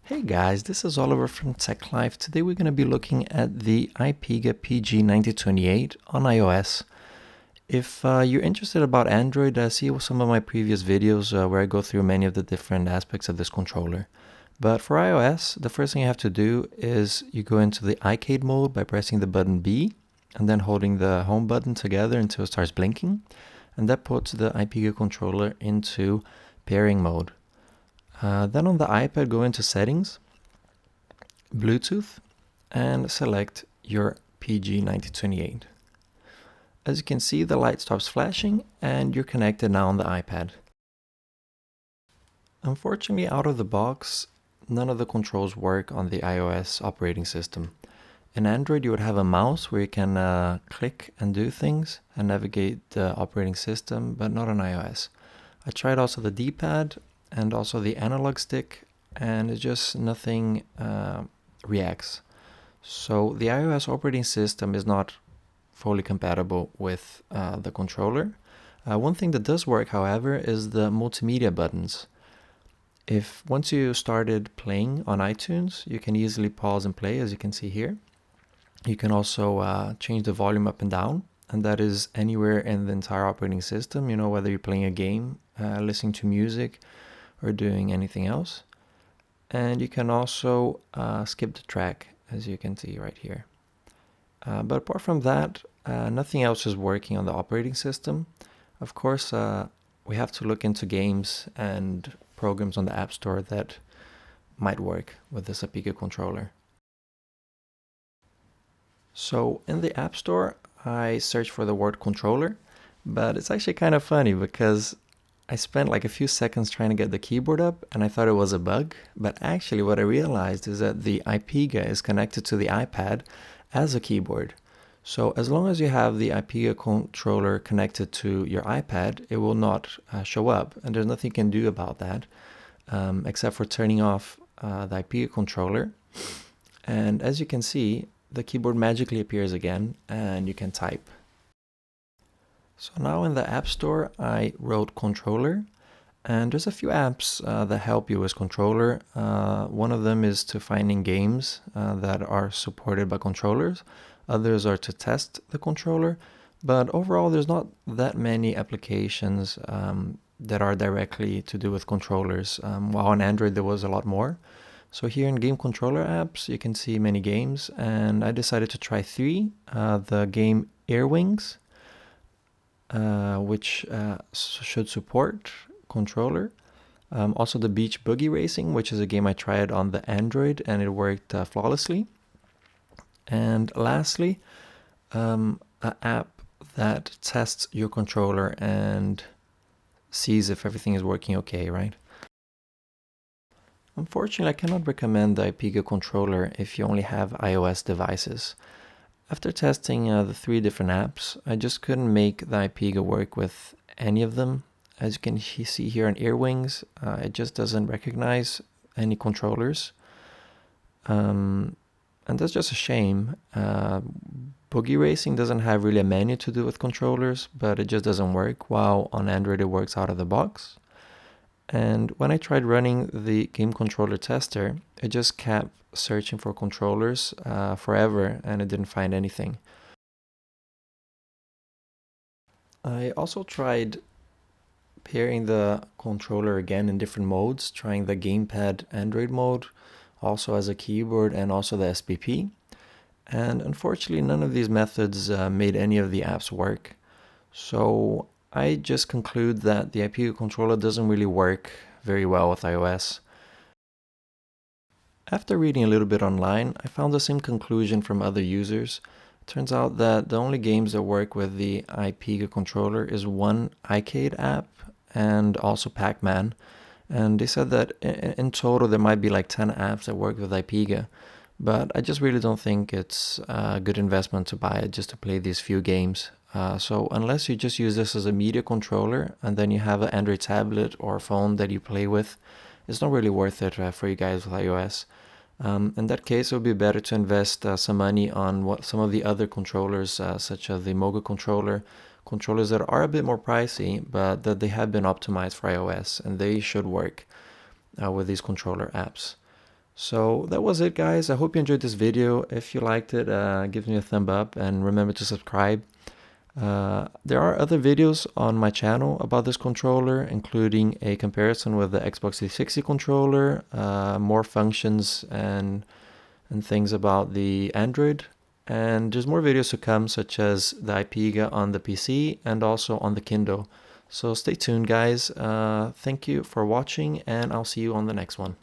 Hey guys, this is Oliver from Tech Life. Today we're going to be looking at the iPega PG-9028 on iOS. If you're interested about Android, see some of my previous videos where I go through many of the different aspects of this controller. But for iOS, the first thing you have to do is you go into the iCade mode by pressing the button B and then holding the home button together until it starts blinking. And that puts the iPega controller into pairing mode. Then on the iPad, go into Settings, Bluetooth, and select your PG-9028. As you can see, the light stops flashing and you're connected now on the iPad. Unfortunately, out of the box, none of the controls work on the iOS operating system. In Android, you would have a mouse where you can click and do things and navigate the operating system, but not on iOS. I tried also the D-pad and also the analog stick, and it's just nothing reacts. So the iOS operating system is not fully compatible with the controller. One thing that does work, however, is the multimedia buttons. If once you started playing on iTunes, you can easily pause and play, as you can see here. You can also change the volume up and down, and that is anywhere in the entire operating system, you know, whether you're playing a game, listening to music, or doing anything else. And you can also skip the track, as you can see right here. But apart from that, nothing else is working on the operating system. Of course, we have to look into games and programs on the App Store that might work with this iPega controller. So in the App Store, I searched for the word controller, but it's actually kind of funny because I spent like a few seconds trying to get the keyboard up and I thought it was a bug, but actually what I realized is that the iPega is connected to the iPad as a keyboard. So as long as you have the iPega controller connected to your iPad, it will not show up, and there's nothing you can do about that except for turning off the iPega controller. And as you can see, the keyboard magically appears again and you can type. So now in the App Store, I wrote controller, and there's a few apps that help you with controller. One of them is to finding games that are supported by controllers. Others are to test the controller, but overall there's not that many applications that are directly to do with controllers, while on Android there was a lot more. So here in game controller apps, you can see many games, and I decided to try three. The game Airwings, which should support controller. Also the Beach Boogie Racing, which is a game I tried on the Android and it worked flawlessly. And lastly, an app that tests your controller and sees if everything is working okay, right? Unfortunately, I cannot recommend the iPega controller if you only have iOS devices. After testing the three different apps, I just couldn't make the iPega work with any of them. As you can see here on Earwings, it just doesn't recognize any controllers. And that's just a shame. Boogie Racing doesn't have really a menu to do with controllers, but it just doesn't work, while on Android it works out of the box. And when I tried running the game controller tester, it just kept searching for controllers forever and it didn't find anything. I also tried pairing the controller again in different modes, trying the Gamepad Android mode, also as a keyboard, and also the SBP. And unfortunately, none of these methods made any of the apps work. So I just conclude that the iPega controller doesn't really work very well with iOS. After reading a little bit online, I found the same conclusion from other users. It turns out that the only games that work with the iPega controller is one iCade app and also Pac-Man. And they said that in total there might be like 10 apps that work with iPega. But I just really don't think it's a good investment to buy it just to play these few games. So unless you just use this as a media controller and then you have an Android tablet or phone that you play with, it's not really worth it for you guys with iOS. In that case, it would be better to invest some money on some of the other controllers, such as the Moga controller, controllers that are a bit more pricey, but that they have been optimized for iOS, and they should work with these controller apps. So that was it, guys. I hope you enjoyed this video. If you liked it, give me a thumb up and remember to subscribe. There are other videos on my channel about this controller, including a comparison with the Xbox 360 controller, more functions and things about the Android. And there's more videos to come, such as the iPega on the PC and also on the Kindle. So stay tuned, guys. Thank you for watching, and I'll see you on the next one.